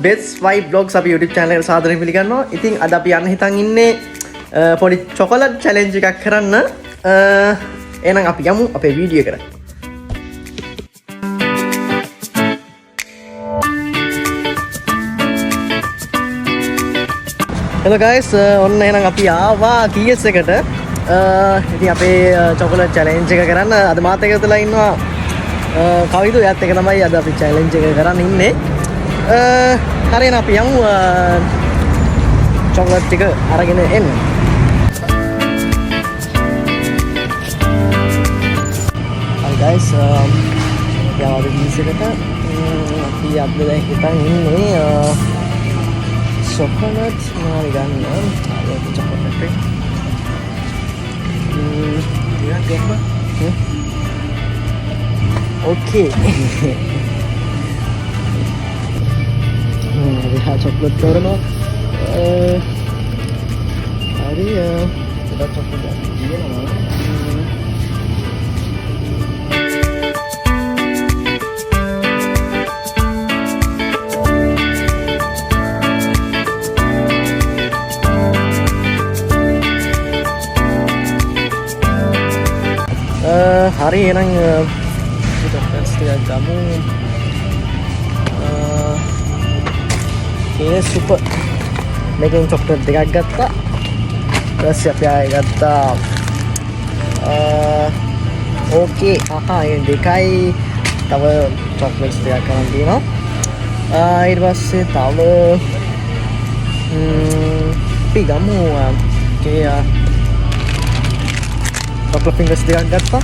බෙස් 5 blogs අපි YouTube channel එකට සාදරයෙන් පිළිගන්නවා. ඉතින් අද අපි යන්න හිතන් ඉන්නේ පොඩි චොකලට් challenge එකක් කරන්න. එහෙනම් අපි යමු අපේ වීඩියෝ එකට. Hello guys, ඔන්න එහෙනම් අපි ආවා KS එකට. ඉතින් අපේ චොකලට් challenge එක කරන්න අද මාත් එක්ක ඉතලා ඉන්නවා කවිදු. එයාත් එක තමයි අද අපි challenge එක කරන්න ඉන්නේ. හරියන අපි යමු චොකලට් ටික අරගෙන එන්න. Hi guys, යාවද දීසෙකට අපි අද දැන් හිතන් ඉන්නේ චොකලට් මොනවද ගන්න. ඒක චොකලට් එක. Okay. Ada coklat corno. Hari ada coklat dia nama. Hari yang kita pasti kamu ini super making coklat දෙකක් ගත්තා. ඊපස්සේ අපි ආයෙ ගත්තා ඕකේ මේ දෙකයි තව චොක්ලට්ස් දෙකක් ගන්න තියෙනවා. ඊට පස්සේ තව අපි ගමු චොක්ලට් ෆින්ගර්ස් දෙකක් ගත්තා.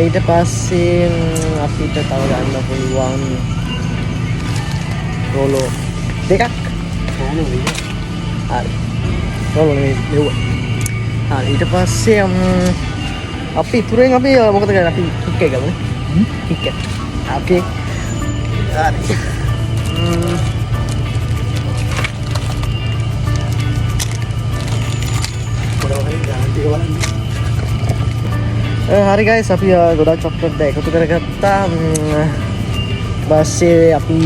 ඊට පස්සේ අපිට තව ගන්න පුළුවන් රෝලෝ දෙකක්. හරි රෝලෝ නෙවෙයි. හරි ඊට පස්සේ අපි ඉතුරුෙන් අපි මොකද කරන්නේ? අපි කික් එක ගමු. කික් එක. අපි හරි guys, අපි ගොඩක් චොක්ලට් එකතු කරගත්තා. ඊපස්සේ අපි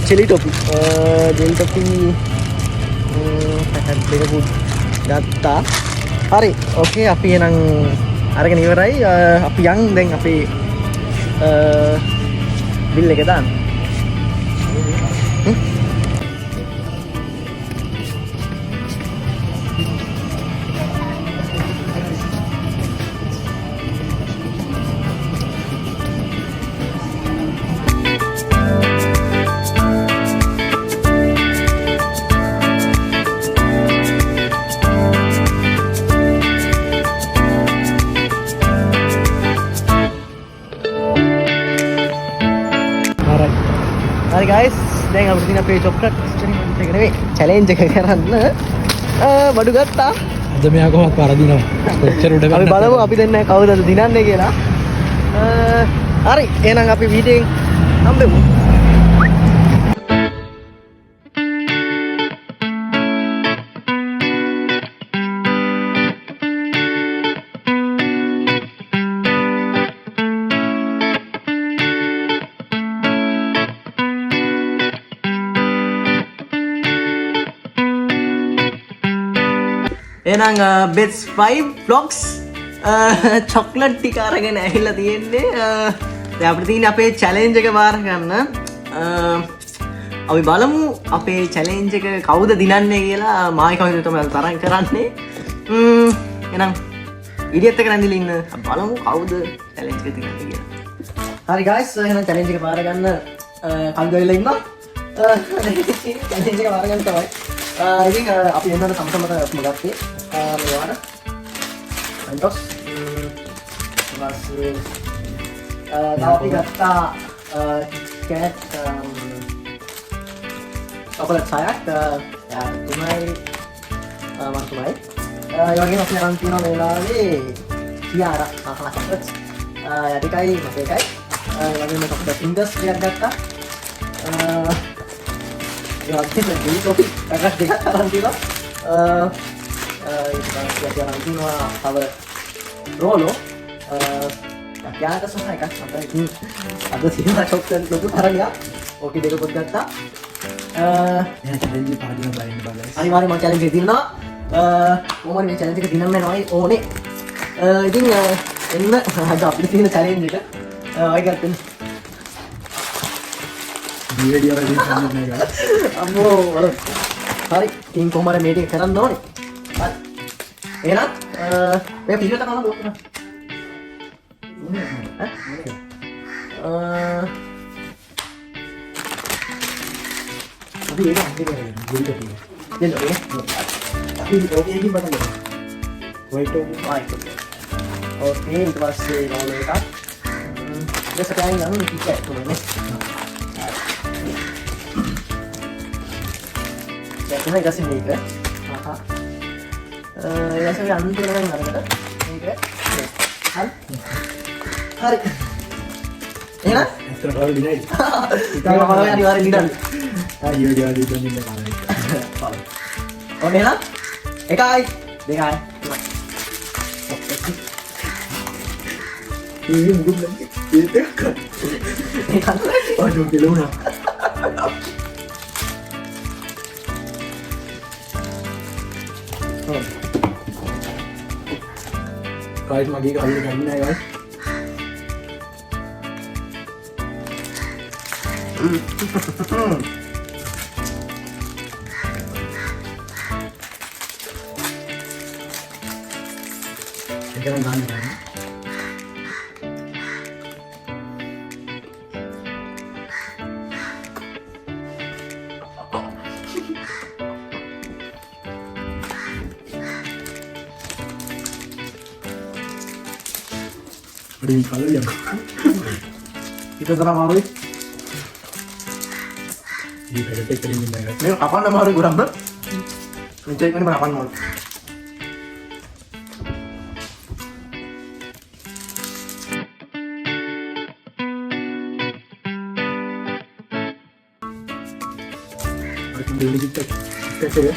චිලි ටොපි පැකට් දෙකකුත් ගත්තා. හරි ඕකේ අපි එහෙනම් අරගෙන ඉවරයි. අපි යන් දැන් අපේ බිල් එක දාන්න. Hari guys, දැන් අපිට තියෙන අපේ චොක්ලට් එක්ස්පෙරිමන්ට් එක නෙවෙයි challenge එක කරන්න බඩු ගත්තා. අද මෙයා කොහොමද පරදිනවා. කොච්චර උඩ අපි බලමු අපි දෙන්න කවුද දිනන්නේ කියලා. හරි එහෙනම් අපි වීඩියෝෙන් හම්බෙමු. එහෙනම් බෙස් 5 vlogs චොක්ලට් ටික අරගෙන ඇවිල්ලා තියෙන්නේ. දැන් අපිට තියෙන්නේ අපේ challenge එක බාර ගන්න. අපි බලමු අපේ challenge එක කවුද දිනන්නේ කියලා. මායි කවුද තමයි තරම් කරන්නේ. එහෙනම් ඉඩියත් එක නැඳිලා ඉන්න. අපි බලමු කවුද challenge එක දිනන්නේ කියලා. හරි guys, එහෙනම් challenge එක බාර ගන්න කල් ගවිලා ඉන්නවා. challenge එක බාර ගන්න තමයි. ඉතින් අපි එන්නද සමසමත අපි ගත්තේ මේවාට අන්ටොස් ඊපස්සේ අපි ගත්තා කැට් චොකලට් සායක් තුනයි මතුමයි. ඒ වගේම අපි අරන් තියෙනවා මේ වෙලාවේ කියාරා චොකලට්ස් යටිකයි මතේකයි. ඒ වගේම චොකලට් ෆින්ගර්ස් ටිකක් ගත්තා. Ya, kita beli kopi kakak dekat Tarantino. Tarantino apa Rolo යාට සහ එකක් තමයි අද සිනමා චොක්ලට් ලොකු තරගයක් ඕකේ දෙක පොත් ගත්තා එයා චැලෙන්ජ් එක පරදින බලන්න බලයි. අනිවාර්යයෙන්ම මම චැලෙන්ජ් එක දිනනවා කොහොමද මේ චැලෙන්ජ් එක දිනන්න වෙනවයි ඕනේ ඉතින් එන්න අද අපිට තියෙන චැලෙන්ජ් එක ඔය ගන්න වීඩියෝ එකකින් සම්මත නෑ. අම්මෝ වල හරි ඉතින් කොහොමද මේ ටික කරන්න ඕනේ හරි එහෙනම් මේ පිළිවෙත කරන්න ඕනේ අපි ඒක අන්තිමට කරමු. ගුලිට තියෙනවා. දෙන්න ඕනේ අපි ඕකේකින් පටන් ගමු. වයිට් ඕක right okay ඊට පස්සේ roll එකක් දැන් සැකයන් යන ටික ඇතුළේ දැන් තමයි ගසින් මේක ආහා ඊළඟට අන්තිමට නම් අරකට මේක හරි එහෙනම් ඇත්තට රෝල් දිනයි. ඉතින් මම අනිවාර්යෙන් ලියන්න ආ වීඩියෝ එක දෙන්න ඉන්න බලන්න. ඕනේ එහෙනම් 1යි 2යි මේ මුදුන් නැති ඒක අඩෝ කෙලුණා. guys මගේ එක හරියට ගන්නේ නැහැ guys. ඒකෙන් ගන්න බෑ. Ada kalau yang kita terang hari di PDT kering ini guys. ini kapan nama hari kurang ber mencari ini berapa mau Harus beli kita ya.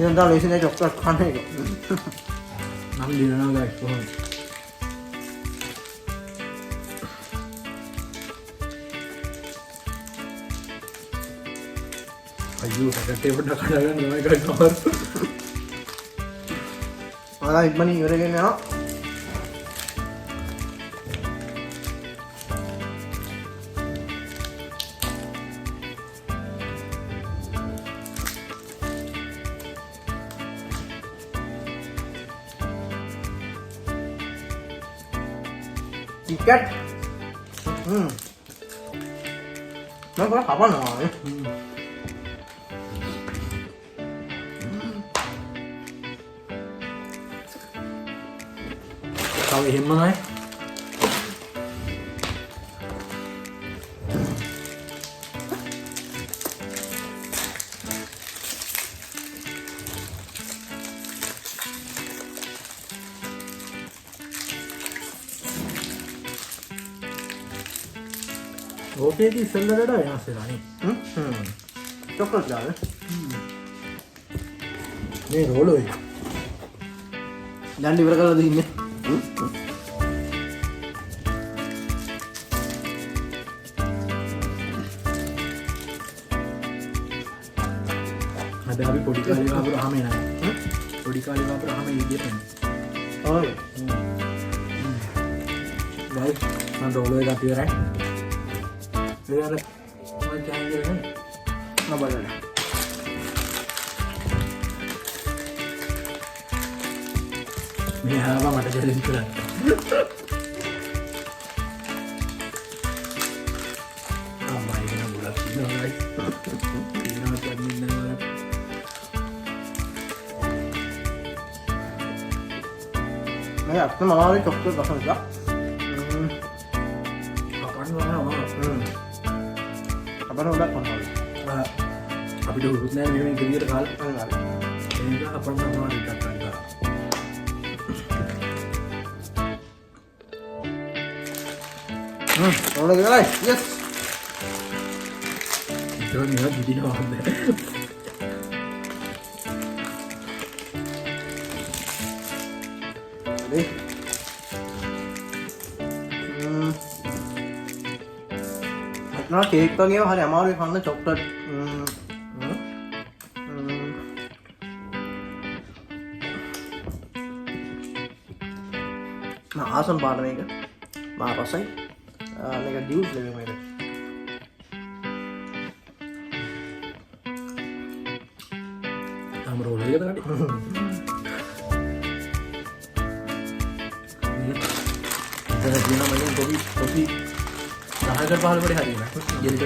ini dah lesin aja coklat kan ini Nam di mana guys? Pohon. Ayo, kakak udah kadang namanya guys nomor. malah ini udah gini ya tiket nó có không có nồi Kau hiểm mana? Oke di sebelah ada yang serani. coklat dah Ini rolo ya. dan di berapa lagi ini Ada habis podi kali apa rahame na. Podi kali apa rahame ini dia. oh Guys, man rolo ya tapi orang. Dia ada macam ni kan. nggak boleh Ini apa mata jadi jalan. Apa ini nak bulat sini guys? Ini macam ni nak. ya itu malah ini coklat bahkan enggak Apa ni mana? apa udah kan Tapi dulu ni memang kerja kal. enggak Ini apa nama kita kan? ඕන කරයි yes ඒක නිකන් දිදිනවා හොඳ අත්නා cake වගේ හරි අමාරුයි කන්න chocolate ආසම් පාට මේක මා රසයි මේක ඩියුස් ලෙවෙ මේක තම රෝල් එකද කටි ඉතින් දිනා මගෙන් කොපි 10කට 15කට හරියන ජෙල්ට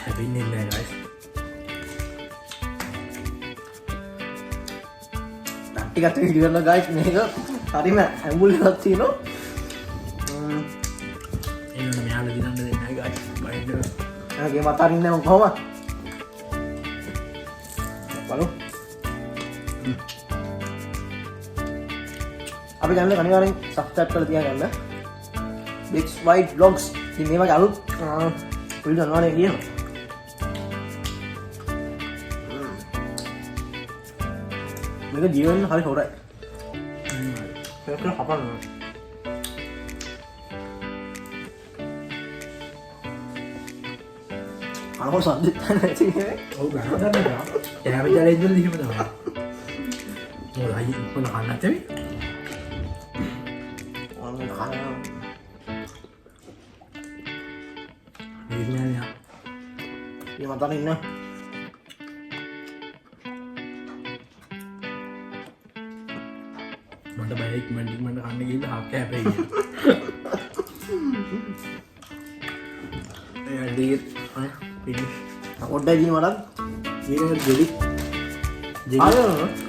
හැපින්නේ නැහැ guys ටිකත් වීඩියෝ කරලා guys මේක හරිම ඇඹුල් එකක් තියෙනවා එන්න මෙයාලා දිනන්න දෙන්නේ නැහැ guys බයින්ද ගේ මතරින් නෑ කොහොමද බලමු අපි channel එක අනිවාර්යෙන් subscribe කරලා තියාගන්න Bits White Vlogs ඉතින් මේ වගේ අලුත් වීඩියෝ අනිවාර්යෙන් කියනවා මේක ජීවෙන්න හරි හොරයි ඒක හපන්න අනකොට සද්දෙත් නැති ඔව් ගන්න ගන්නවා එයා විතරයි ඉඳලා දිහිම තමයි ඔය අයිය කොන කන්නත් එවි ඔන්න කන ඉන්නේ යා මේ මතන ඉන්න මට බයික් මන්ඩි මන්ට කන්න ගිහිල්ලා හක් කැපේ ගියා එයාදී පිනිෂ් ඔඩ්ඩයි දින මටත් ඊළඟ දෙවි අර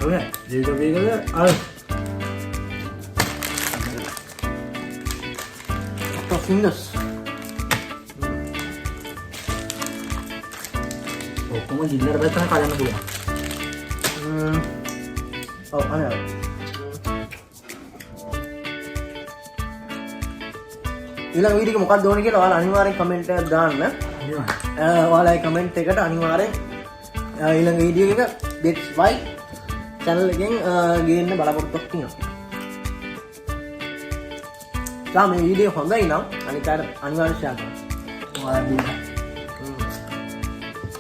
ඔය ජීවිත වේගල අර අප්ටර් ෆින්ගර්ස් ඔක්කොම ජිල්ලට බැස්සම කලන්න පුළුවන් ඔව් අනේ ඊළඟ වීඩියෝ එක මොකක්ද ඕනේ කියලා ඔයාලා අනිවාර්යෙන් කමෙන්ට් එකක් දාන්න. ඔයාලගේ කමෙන්ට් එකට අනිවාර්යෙන් ඊළඟ වීඩියෝ එක Bits White channel එකෙන් ගේන්න බලාපොරොත්තුවක් තියෙනවා. මේ වීඩියෝ හොඳයි නම් අනිත් අයට අනිවාර්යෙන් share කරන්න. ඔයාලා දුන්න.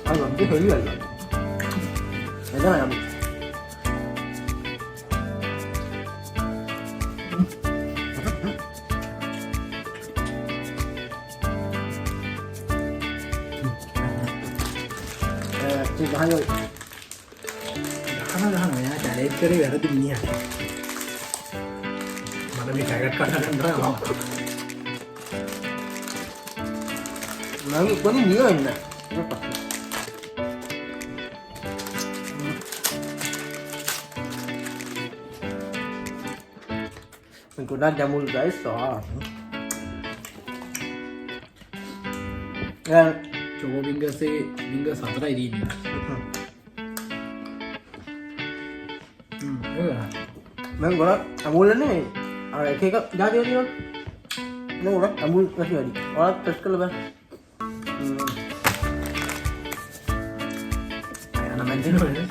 අර මම දෙහෙලිවල. එතන යමු. ගහනවා එයා චැලෙන්ජ් කරේ වැරදි මිනිහා මට මේ ටැගට් කඩන්න ගන්නවා මම කොහොමද නියවෙන්න මම ගොඩක් ජමුල් guys චෝකෝ වින්ගර්සේ වින්ගර් 4යි තියෙන්නේ මම ගොඩක් අමුල්ලන්නේ අර එක එක જાතිය තියෙනවා නේ ගොඩක් අමුල් නැති වැඩි ඔයාලා ටෙස්ට් කරලා බලන්න අයන මන් දෙනවනේ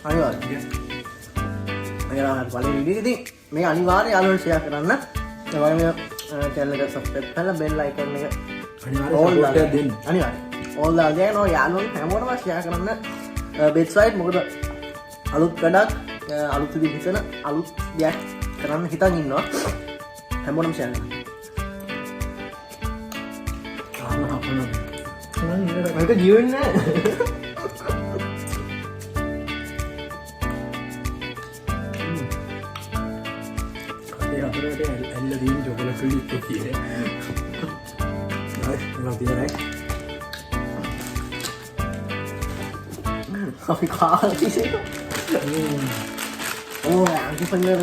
අනිවාර්යෙන් පළවෙනි වීඩියෝ ඉතින් මේක අනිවාර්යෙන් යාළුවන්ට ෂෙයා කරන්න. ඒ වගේම channel එක subscribe කරලා bell icon එක අනිවාර්යෙන් support දෙන්න. අනිවාර්යෙන්. all දාලා ගියා නෝ යාළුවන්ට හැමෝටම ෂෙයා කරන්න. Bits White මොකද අලුත් වැඩක් අලුත් විදිහට හිතන අලුත් දෙයක් කරන්න හිතන් ඉන්නවා. හැමෝටම ෂෙයා කරන්න. මේක ජීවෙන්නේ අතරට ඇල්ල දීන් චොකලට් ලිප්පු කියේ. නයිස්. අපි කාලා තිසේ ඕ අන්ති පන්නර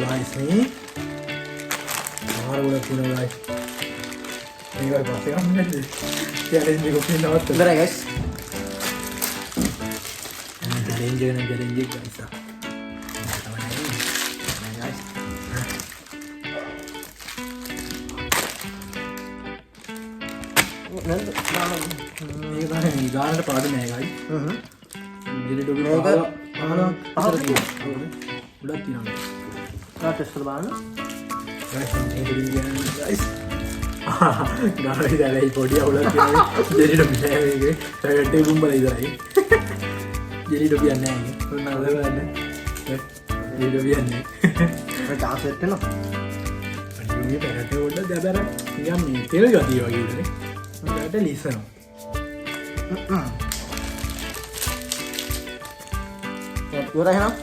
guys nih baru punya guys ini guys pasti kan nih ya ini juga punya waktu bener guys challenge guys guys ini kan ini gaana පාඩ නෑ guys jadi dulu මේක udah තියෙනවා කාට ටෙස්ට් කරලා බලන්න guys ini guys gaana ඉඳලා පොඩි අවුලක් තියෙනවා jadi dulu නෑ මේකේ සැකටේ බුම්බල ඉදරයි jadi dulu කියන්නේ නෑ උන්න අදවන්නේ jadi dulu කියන්නේ මේ chance එක වෙනවා අනිත් මේ පැරට වල දැබර නිකන් මේ තෙල් ගතිය වගේ ඉදරේ මට ලිසනවා ඉවරයි එහෙනම්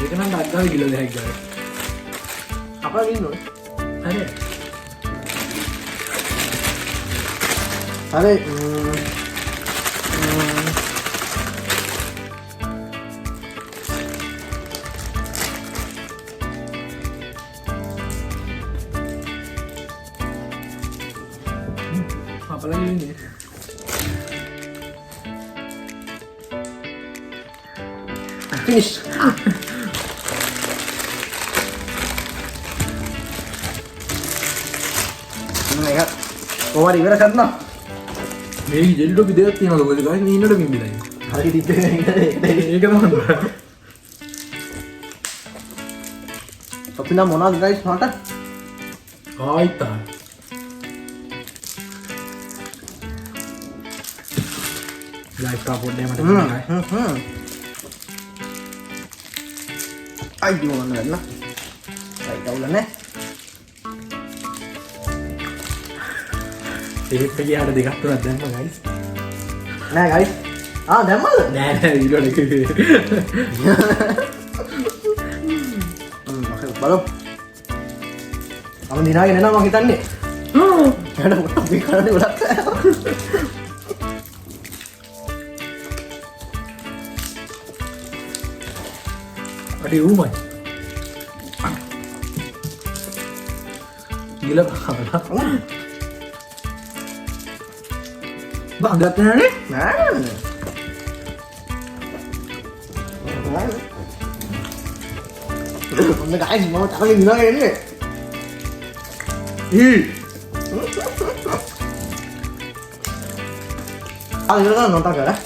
ඒක නම් ඩක්ගාවේ කිලෝ 10ක් ගානේ අපලා ඉන්නෝනේ හරි apalagi ini finish මේක කොහොමද ඉවර කරනවා මේ ජෙලි ටොපි දෙකක් තියෙනවද ඔයගොල්ලෝ ගානේ නින්නට මිම්බිලා හරි ටික ඒක තමයි අපි නම් මොනවද ගයිස් මට ආයිතා ලයිෆ් කාපෝඩ් එක මට ගන්නයි අයිති මොනවද වෙන්න අයි කවුලනේ ඒක ගියාට දෙකක් තුනක් දැම්මා ගයිස් නෑ ගයිස් දැම්මද නෑ නෑ ඊළඟ එක බලමු මම දිනාගෙන එනවා මම හිතන්නේ යාට මොකක්ද මේ කරන්නේ ගොඩක් අඩි උමයි ගිල බහලා බංගත් නෑනේ නෑ ඔන්න ගයිස් මම තරමින් දිනාගෙන එන්නේ ඉවර කරන්න නොටා කරා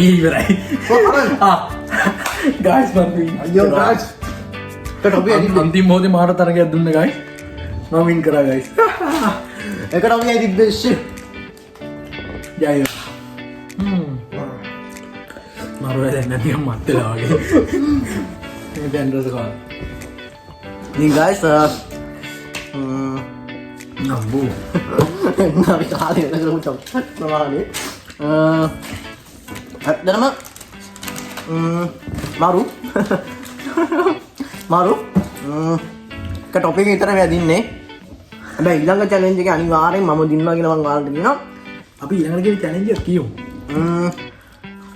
ඉවරයි ගයිස් මම අයියෝ ගයිස් ටොපි ඇදින්නේ අන්තිම මොහොතේ මාර තරගයක් දුන්න ගයිස් මම වින් කරා ගයිස් ඒක ටොපි ඇදින්නේ ෂිට් ජය මාරු වෙලෙන් නැතිව මත්තලා වගේ මේ දැන් රස කාලා ඉතින් ගයිස් නම්බු අපි කාලේ වෙන කරමු චොප් ප්‍රමාණේ ඇත්තටම මාරු එක ටොපික් එක විතර වැදින්නේ හැබැයි ඊළඟ චැලෙන්ජ් එක අනිවාර්යෙන් මම දින්නවා කියලා මම ඔයාලට කියනවා අපි ඊළඟට කියන චැලෙන්ජ් එක කියමු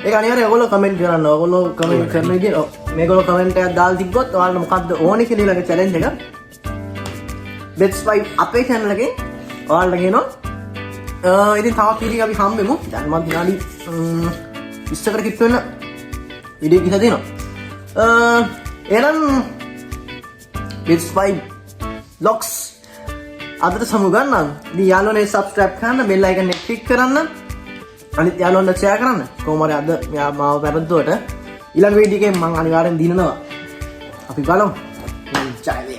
ඒක අනිවාර්යෙන් ඔයගොල්ලෝ කමෙන්ට් කරන්න ඔයගොල්ලෝ කමෙන්ට් කරන විදිහ මේගොල්ලෝ කමෙන්ට් එකක් දාලා තිබ්බොත් ඔයාලට මොකද්ද ඕනේ කියලා ඊළඟ චැලෙන්ජ් එක බෙට්ස් 5 අපේ channel එකේ ඔයාලට කියනවා ඉතින් තවත් වීඩියෝ අපි හම්බෙමු දැන් මම විනාඩි 20කට කිට්ට වෙන වීඩියෝ කිහිපයක් දෙනවා එහෙනම් බෙට්ස් 5 vlogs අදට සමු ගන්නම් ඉතින් යාළුවනේ subscribe කරන්න bell icon එක click කරන්න අනිත් යාළුවන්ට share කරන්න කොහොම හරි අද මෙයා මාව පැරද්දුවට ඊළඟ වීඩියෝ එකෙන් මම අනිවාර්යෙන් දිනනවා අපි බලමු ජය